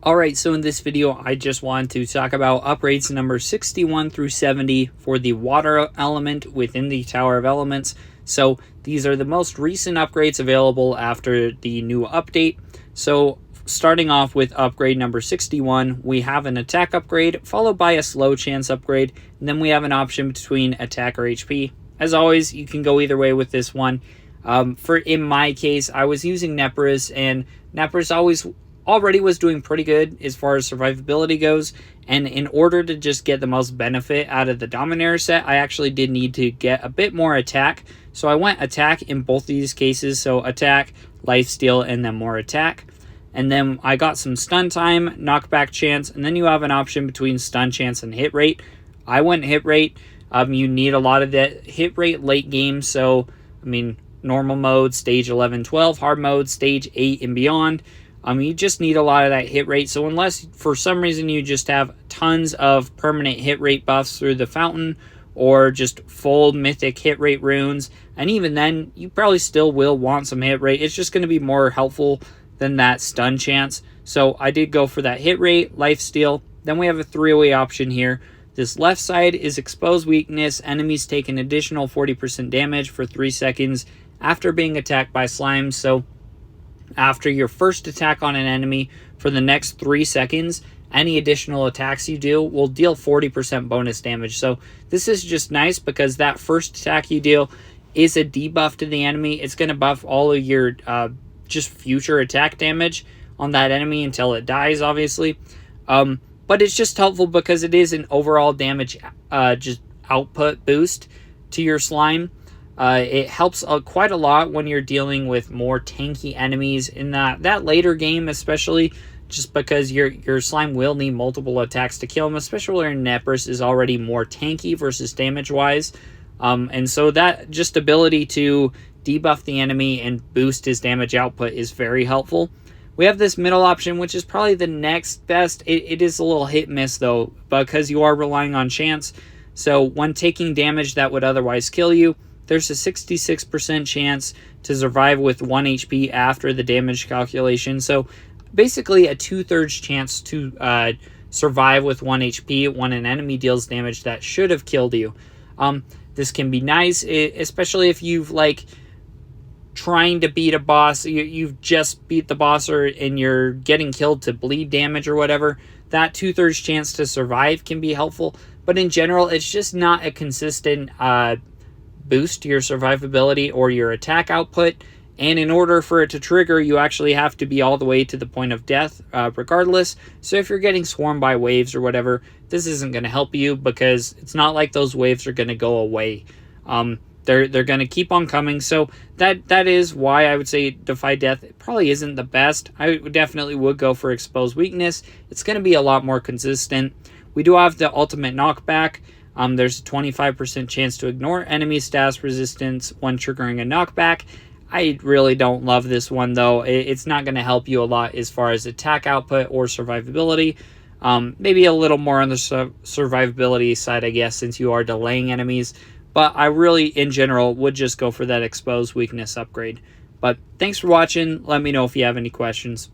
Alright, so in this video, I just wanted to talk about upgrades number 61 through 70 for the water element within the Tower of Elements. So these are the most recent upgrades available after the new update. So starting off with upgrade number 61, we have an attack upgrade followed by a slow chance upgrade, and then we have an option between attack or HP. As always, you can go either way with this one. In my case, I was using Nepris, and Nepris already was doing pretty good as far as survivability goes, and in order to just get the most benefit out of the Dominator set, I actually did need to get a bit more attack. So I went attack in both these cases, so attack, lifesteal, and then more attack. And then I got some stun time, knockback chance, and then you have an option between stun chance and hit rate. I went hit rate. You need a lot of that hit rate late game, so I mean normal mode, stage 11, 12, hard mode, stage 8 and beyond. You just need a lot of that hit rate. So unless for some reason you just have tons of permanent hit rate buffs through the fountain, or just full mythic hit rate runes, and even then you probably still will want some hit rate. It's just going to be more helpful than that stun chance. So I did go for that hit rate, lifesteal. Then we have a three-way option here. This left side is exposed weakness. Enemies take an additional 40% damage for 3 seconds after being attacked by slimes. So after your first attack on an enemy, for the next 3 seconds, any additional attacks you do will deal 40% bonus damage. So this is just nice because that first attack you deal is a debuff to the enemy. It's going to buff all of your just future attack damage on that enemy until it dies, obviously. But it's just helpful because it is an overall damage just output boost to your slime. It helps quite a lot when you're dealing with more tanky enemies in that later game, especially just because your slime will need multiple attacks to kill him, especially when Nepris is already more tanky versus damage-wise. And so that just ability to debuff the enemy and boost his damage output is very helpful. We have this middle option, which is probably the next best. It is a little hit-miss, though, because you are relying on chance. So when taking damage that would otherwise kill you, there's a 66% chance to survive with 1 HP after the damage calculation. So basically a 2/3 chance to survive with 1 HP when an enemy deals damage that should have killed you. This can be nice, especially if you've trying to beat a boss. You've just beat the boss and you're getting killed to bleed damage or whatever. That 2/3 chance to survive can be helpful. But in general, it's just not a consistent boost to your survivability or your attack output, and in order for it to trigger, you actually have to be all the way to the point of death regardless. So if you're getting swarmed by waves or whatever, this isn't going to help you because it's not like those waves are going to go away. They're going to keep on coming. So that is why I would say Defy Death probably isn't the best. I definitely would go for Exposed Weakness. It's going to be a lot more consistent. We do have the ultimate knockback. There's a 25% chance to ignore enemy status resistance when triggering a knockback. I really don't love this one, though. It's not going to help you a lot as far as attack output or survivability. Maybe a little more on the survivability side, I guess, since you are delaying enemies. But I really, in general, would just go for that Exposed Weakness upgrade. But thanks for watching. Let me know if you have any questions.